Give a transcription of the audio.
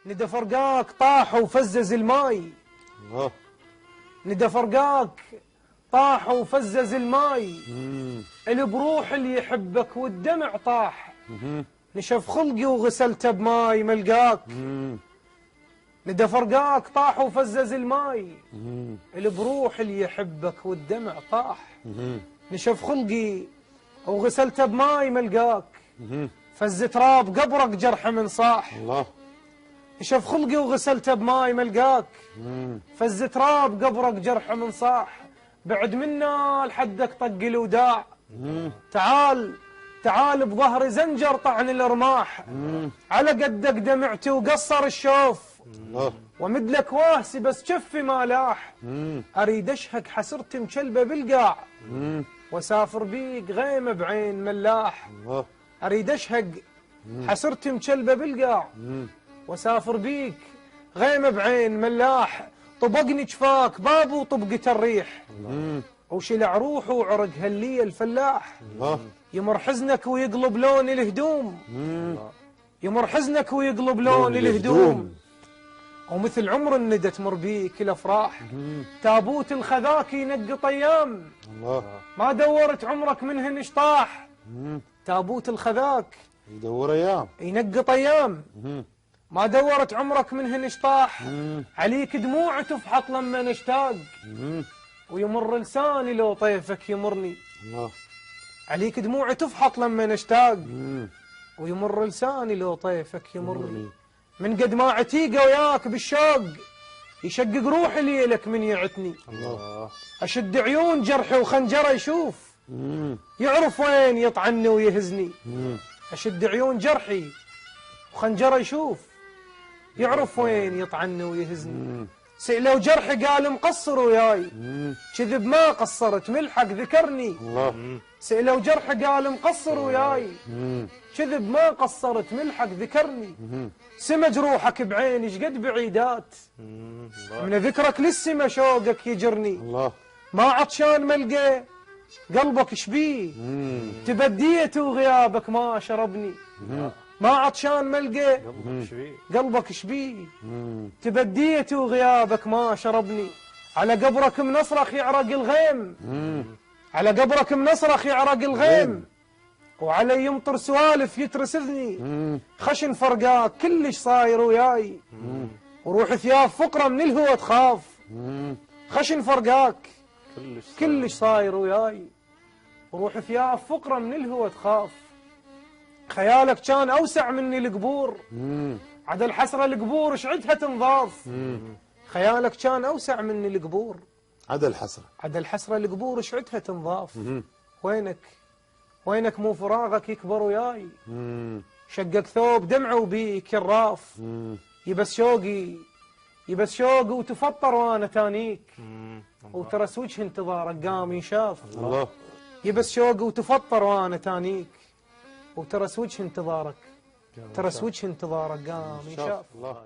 ندى فرقاك طاح وفزز الماي. الله. ندى فرقاك طاح وفزز الماي. اللي بروح اللي يحبك والدمع طاح. نشف خلقي وغسلته بماي ملقاك. ندى فرقاك طاح وفزز الماي. اللي بروح اللي يحبك والدمع طاح. نشف خلقي وغسلته بماي ملقاك. فز تراب قبرك جرح من صاح. الله. نشف خلقي وغسلته بماي ملقاك. فز تراب قبرك جرح من صاح. بعد منا لحدك طق الوداع. تعال تعال بظهر زنجر طعن الرماح. على قدك دمعتي وقصر الشوف. الله. ومد لك واسي بس شفي ما لاح. اريد اشهق حسرت مشلبه بالقاع. واسافر بيك غيمه بعين ملاح. الله. اريد اشهق حسرت مشلبه بالقاع. واسافر بيك غيمه بعين ملاح. طبقني جفاك باب وطبقة الريح. وشلع روحه وعرق هاللي الفلاح. الله. يمر حزنك ويقلب لون الهدوم. يمر حزنك ويقلب لون الهدوم. ومثل عمر الندى تمر بيك الافراح. تابوت الخذاك ينقط ايام. الله. ما دورت عمرك منهن اشطاح. تابوت الخذاك يدور ايام. ينقط ايام. ما دورت عمرك منهن اشطاح. عليك دموع تفحط لما نشتاق. ويمر لساني لو طيفك يمرني. الله. عليك دموع تفحط لما نشتاق. ويمر لساني لو طيفك يمرني. من قد ما عتيقه وياك بالشوق. يشقق روحي ليلك من يعتني. الله. اشد عيون جرحي وخنجره يشوف. يعرف وين يطعني ويهزني. اشد عيون جرحي وخنجره يشوف. يعرف وين يطعني ويهزني. سئلوا جرحي قال مقصر وياي. كذب ما قصرت ملحق ذكرني. الله. سئلوا جرحي قال مقصر وياي. كذب ما قصرت ملحق ذكرني. سمج روحك بعيني شقد بعيدات. من ذكرك للسما شوقك يجرني. الله. ما عطشان ملقى قلبك شبيه. تبديت وغيابك ما شربني. ما عطشان ملقى قلبك شبيه. تبديت وغيابك ما شربني. على قبرك منصرخ يعرق الغيم. على قبرك منصرخ يعرق الغيم. وعلي يمطر سوالف يترس اذني. خشن فرقاك كلش صاير وياي. وروح ثياب فقره من الهوى تخاف. خشن فرقاك كلش صاير وياي. وروح ثياب فقره من الهوى تخاف. خيالك كان اوسع مني القبور. عدا الحسره القبور شعدها تنضاف. خيالك كان اوسع مني القبور. عدا الحسره. عدا الحسره القبور شعدها تنضاف. وينك وينك مو فراغك يكبر وياي. شقك ثوب دمعه وبيك الراف. يبس شوقي يبس شوقي وتفطر وانا تانيك. وترس وجه انتظارك قام ينشاف. الله. يبس شوقي وتفطر وانا تانيك. وترس وجه انتظارك. ترس وجه انتظارك قام ينشاف. الله.